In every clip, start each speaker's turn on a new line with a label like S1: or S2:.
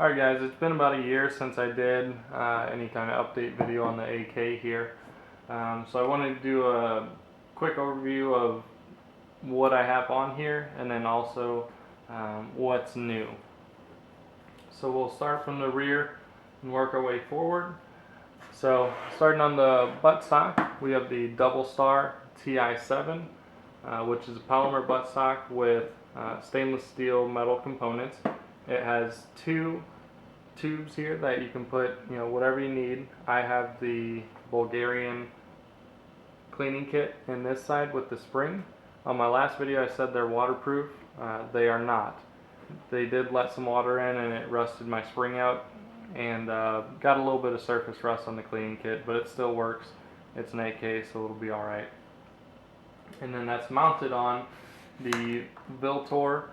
S1: Alright guys, it's been about a year since I did any kind of update video on the AK here. So I wanted to do a quick overview of what I have on here and then also what's new. So we'll start from the rear and work our way forward. So starting on the buttstock, we have the Double Star TI7, which is a polymer buttstock with stainless steel metal components. It has two tubes here that you can put, whatever you need. I have the Bulgarian cleaning kit in this side with the spring. On my last video I said they're waterproof. They are not. They did let some water in and it rusted my spring out and got a little bit of surface rust on the cleaning kit, but it still works. It's an AK, so it'll be alright. And then that's mounted on the Viltor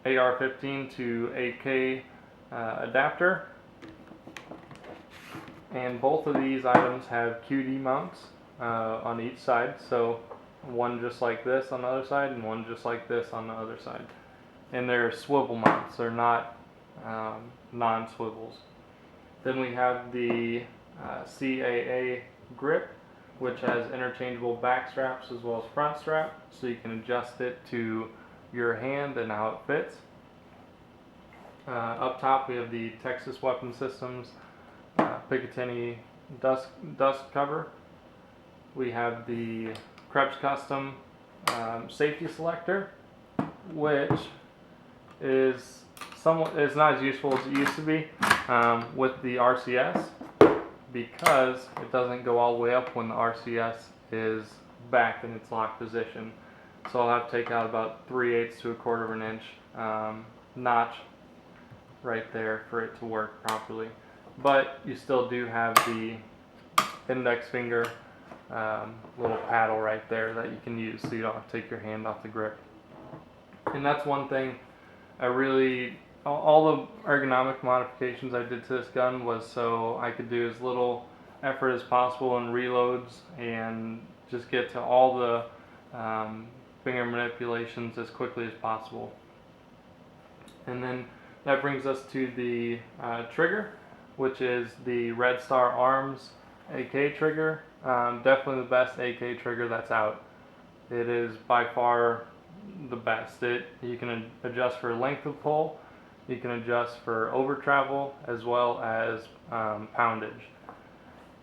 S1: AR-15 to AK adapter, and both of these items have QD mounts on each side, so one just like this on the other side and one just like this on the other side, and they're swivel mounts, they're not non-swivels. Then we have the CAA grip, which has interchangeable back straps as well as front strap, so you can adjust it to your hand and how it fits. Up top we have the Texas Weapon Systems Picatinny dust cover. We have the Krebs Custom safety selector, which is not as useful as it used to be with the RCS, because it doesn't go all the way up when the RCS is back in its locked position. So I'll have to take out about 3/8 to 1/4 of an inch notch right there for it to work properly. But you still do have the index finger little paddle right there that you can use, so you don't have to take your hand off the grip. And that's one thing all the ergonomic modifications I did to this gun was so I could do as little effort as possible in reloads and just get to all the finger manipulations as quickly as possible. And then that brings us to the trigger, which is the Red Star Arms AK trigger. Definitely the best AK trigger that's out. It is by far the best. You can adjust for length of pull, you can adjust for over travel as well as poundage.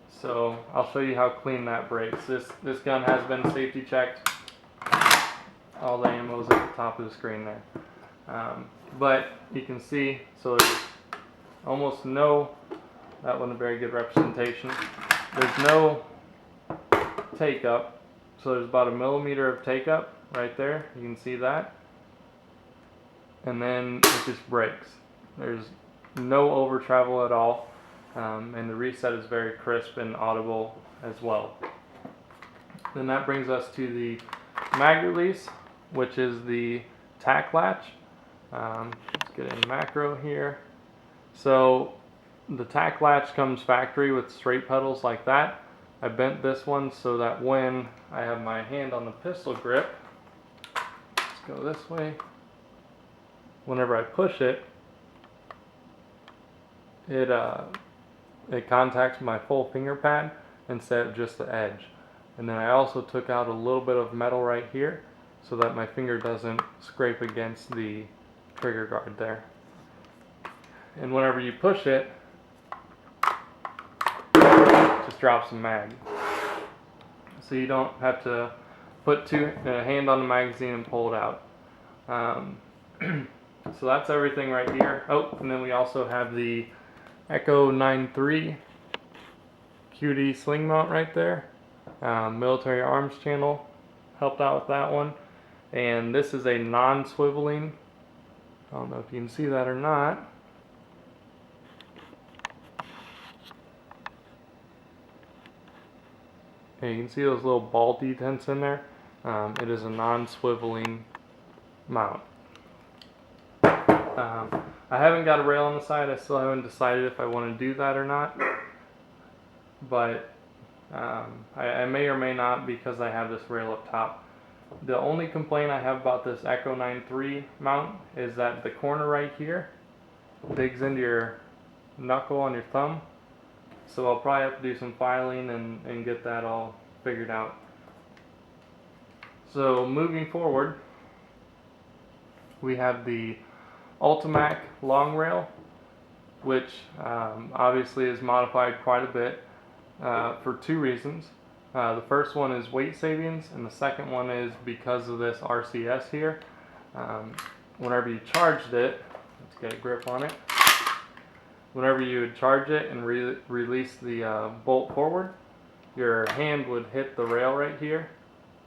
S1: So I'll show you how clean that breaks. This gun has been safety checked. All the ammo is at the top of the screen there. But you can see, so there's almost no, that wasn't a very good representation, there's no take up, so there's about 1 millimeter of take up right there, you can see that, and then it just breaks. There's no over travel at all, and the reset is very crisp and audible as well. Then that brings us to the mag release, which is the tack latch. Let's get in macro here. So the tack latch comes factory with straight pedals like that. I bent this one so that when I have my hand on the pistol grip, let's go this way, whenever I push it, it contacts my full finger pad instead of just the edge. And then I also took out a little bit of metal right here so that my finger doesn't scrape against the trigger guard there. And whenever you push it, just drops the mag. So you don't have to put a hand on the magazine and pull it out. So that's everything right here. Oh, and then we also have the AK-74 QD sling mount right there. Military Arms Channel helped out with that one. And this is a non-swiveling. I don't know if you can see that or not. Yeah, you can see those little ball detents in there. It is a non-swiveling mount. I haven't got a rail on the side. I still haven't decided if I want to do that or not. But I may or may not, because I have this rail up top. The only complaint I have about this AK-74 mount is that the corner right here digs into your knuckle on your thumb. So I'll probably have to do some filing and get that all figured out. So moving forward, we have the Ultimac long rail, which obviously is modified quite a bit for two reasons. The first one is weight savings, and the second one is because of this RCS here. Whenever you charged it, let's get a grip on it. Whenever you would charge it and release the bolt forward, your hand would hit the rail right here,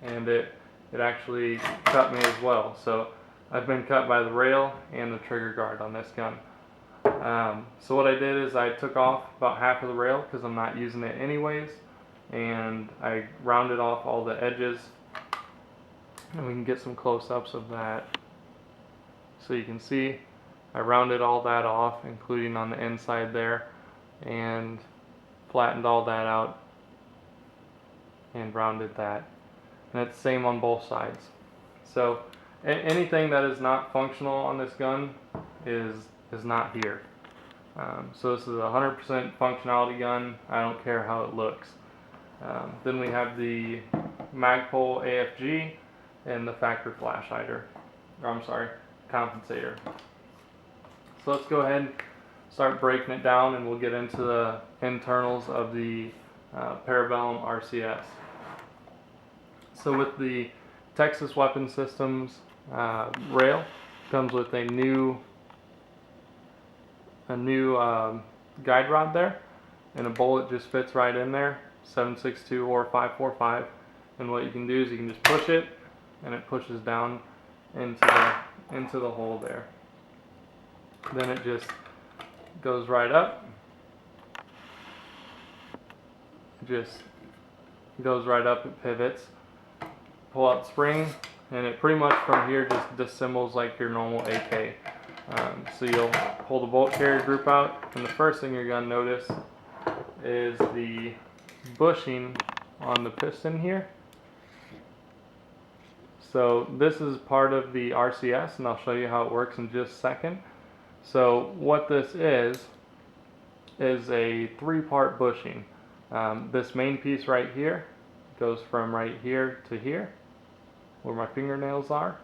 S1: and it actually cut me as well. So I've been cut by the rail and the trigger guard on this gun. So what I did is I took off about half of the rail because I'm not using it anyways, and I rounded off all the edges, and we can get some close-ups of that. So you can see I rounded all that off, including on the inside there, and flattened all that out and rounded that. And it's the same on both sides. So anything that is not functional on this gun is not here. So this is a 100% functionality gun. I don't care how it looks. Then we have the Magpul AFG and the factory flash hider. Or I'm sorry, compensator. So let's go ahead and start breaking it down, and we'll get into the internals of the Parabellum RCS. So with the Texas Weapon Systems rail, comes with a new guide rod there, and a bullet just fits right in there, 7.62 or 5.45. And what you can do is you can just push it, and it pushes down into the hole there. Then it just goes right up. It just goes right up, it pivots. Pull out the spring, and it pretty much from here just disassembles like your normal AK. So you'll pull the bolt carrier group out, and the first thing you're going to notice is the bushing on the piston here. So this is part of the RCS, and I'll show you how it works in just a second. So what this is a three-part bushing. This main piece right here goes from right here to here, where my fingernails are.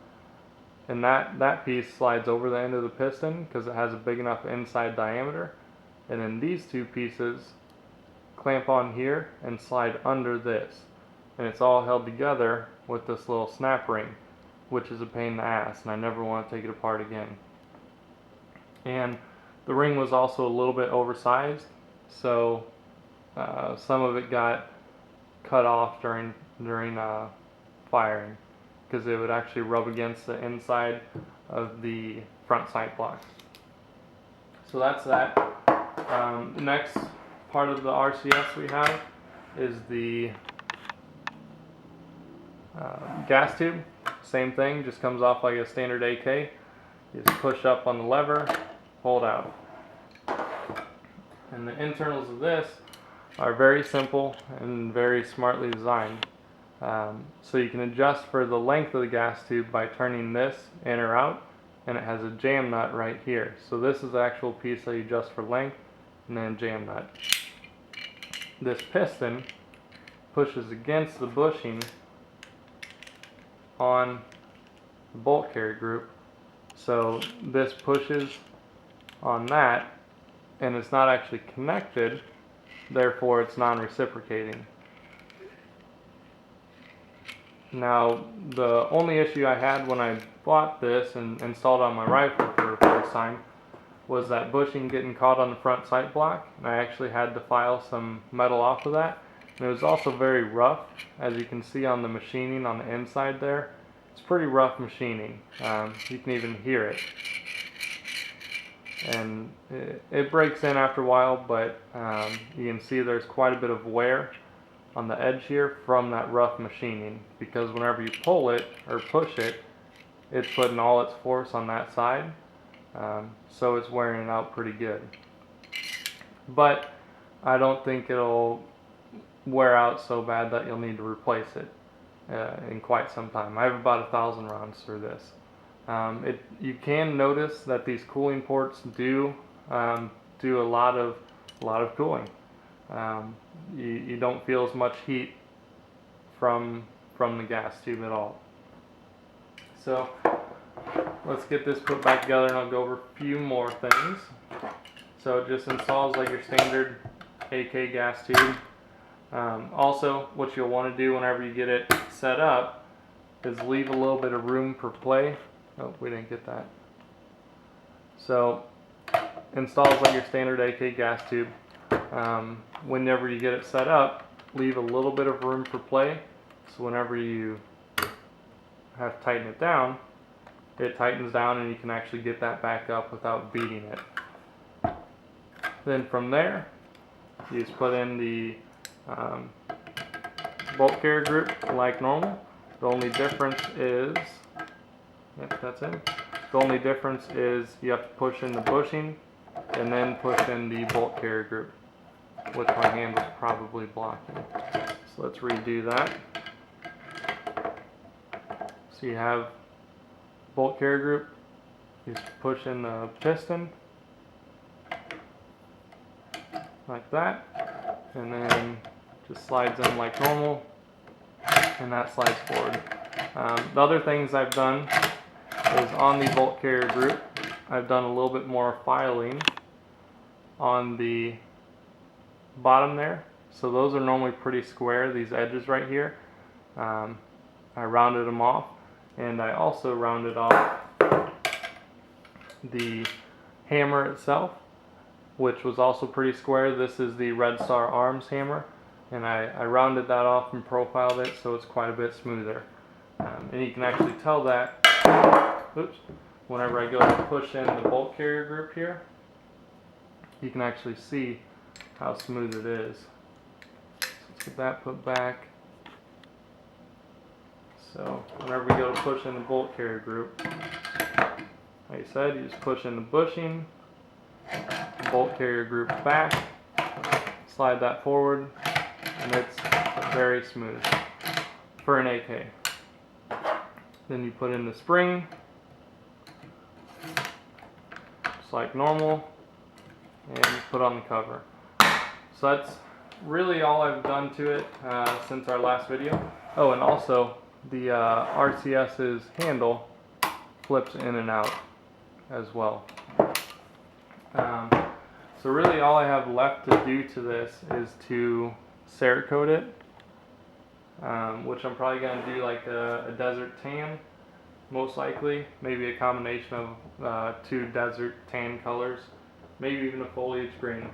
S1: And that piece slides over the end of the piston because it has a big enough inside diameter. And then these two pieces clamp on here and slide under this. And it's all held together with this little snap ring, which is a pain in the ass, and I never want to take it apart again. And the ring was also a little bit oversized, so some of it got cut off during firing, because it would actually rub against the inside of the front sight block. So that's that. The next part of the RCS we have is the gas tube. Same thing, just comes off like a standard AK. You just push up on the lever, hold out. And the internals of this are very simple and very smartly designed. So you can adjust for the length of the gas tube by turning this in or out, and it has a jam nut right here. So this is the actual piece that you adjust for length, and then jam nut. This piston pushes against the bushing on the bolt carrier group. So this pushes on that, and it's not actually connected, therefore it's non-reciprocating. Now, the only issue I had when I bought this and installed it on my rifle for the first time was that bushing getting caught on the front sight block, and I actually had to file some metal off of that. And it was also very rough, as you can see on the machining on the inside there. It's pretty rough machining. You can even hear it. And it breaks in after a while, but you can see there's quite a bit of wear on the edge here from that rough machining, because whenever you pull it or push it, it's putting all its force on that side, so it's wearing it out pretty good. But I don't think it'll wear out so bad that you'll need to replace it in quite some time. I have about 1,000 rounds through this, You can notice that these cooling ports do do a lot of cooling. You don't feel as much heat from the gas tube at all. So let's get this put back together, and I'll go over a few more things. So it just installs like your standard AK gas tube. Also, what you'll want to do whenever you get it set up is leave a little bit of room for play. Oh, we didn't get that. So installs like your standard AK gas tube. Whenever you get it set up, leave a little bit of room for play. So whenever you have to tighten it down, it tightens down and you can actually get that back up without beating it. Then from there, you just put in the bolt carrier group like normal. The only difference is, yep, that's it. The only difference is you have to push in the bushing and then push in the bolt carrier group, which my hand was probably blocking. So let's redo that. So you have bolt carrier group, you just push in the piston like that, and then just slides in like normal, and that slides forward. The other things I've done is on the bolt carrier group, I've done a little bit more filing on the bottom there. So those are normally pretty square, these edges right here. I rounded them off, and I also rounded off the hammer itself, which was also pretty square. This is the Red Star Arms hammer, and I rounded that off and profiled it so it's quite a bit smoother. And you can actually tell that, oops, whenever I go to push in the bolt carrier group here, you can actually see how smooth it is. So let's get that put back. So whenever we go to push in the bolt carrier group, like I said, you just push in the bushing, bolt carrier group back, slide that forward, and it's very smooth for an AK. Then you put in the spring, just like normal, and put on the cover. So that's really all I've done to it since our last video. Oh, and also the RCS's handle flips in and out as well. So really all I have left to do to this is to Cerakote it, which I'm probably going to do like a desert tan, most likely, maybe a combination of two desert tan colors, maybe even a foliage green.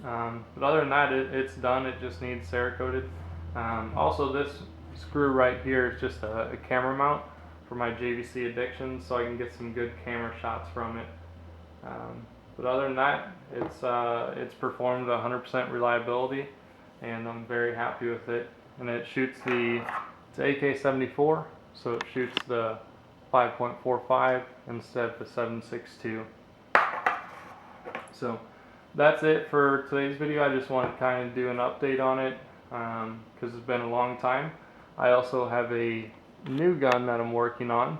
S1: But other than that, it's done. It just needs Cerakoted. Also, this screw right here is just a camera mount for my JVC Addiction, so I can get some good camera shots from it. But other than that, it's performed 100% reliability, and I'm very happy with it. And it shoots it's AK-74, so it shoots the 5.45 instead of the 7.62. So that's it for today's video. I just wanted to kind of do an update on it because it's been a long time. I also have a new gun that I'm working on.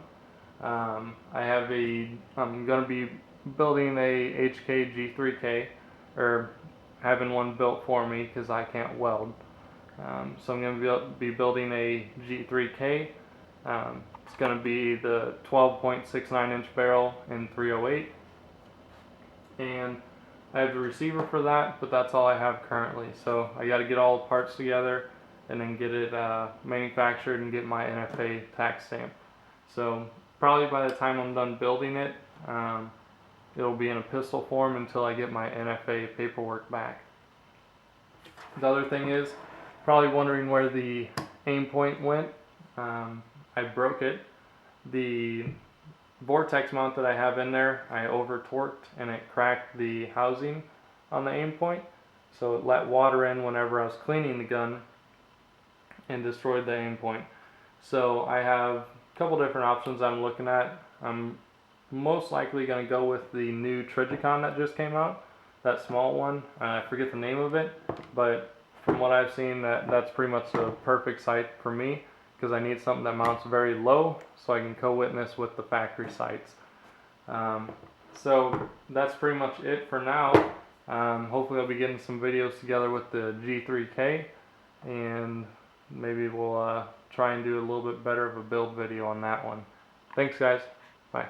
S1: I'm going to be building a HK G3K, or having one built for me because I can't weld. So I'm going to be building a G3K. It's going to be the 12.69 inch barrel in 308, and I have the receiver for that, but that's all I have currently. So I got to get all the parts together and then get it manufactured and get my NFA tax stamp. So probably by the time I'm done building it, it'll be in a pistol form until I get my NFA paperwork back. The other thing is, probably wondering where the aim point went. I broke it. The vortex mount that I have in there, I over torqued and it cracked the housing on the aim point, so it let water in whenever I was cleaning the gun and destroyed the aim point. So I have a couple different options I'm looking at. I'm most likely going to go with the new Trigicon that just came out, that small one. I forget the name of it, but from what I've seen, that's pretty much the perfect sight for me, because I need something that mounts very low so I can co-witness with the factory sights. So that's pretty much it for now. Hopefully I'll be getting some videos together with the G3K, and maybe we'll try and do a little bit better of a build video on that one. Thanks guys. Bye.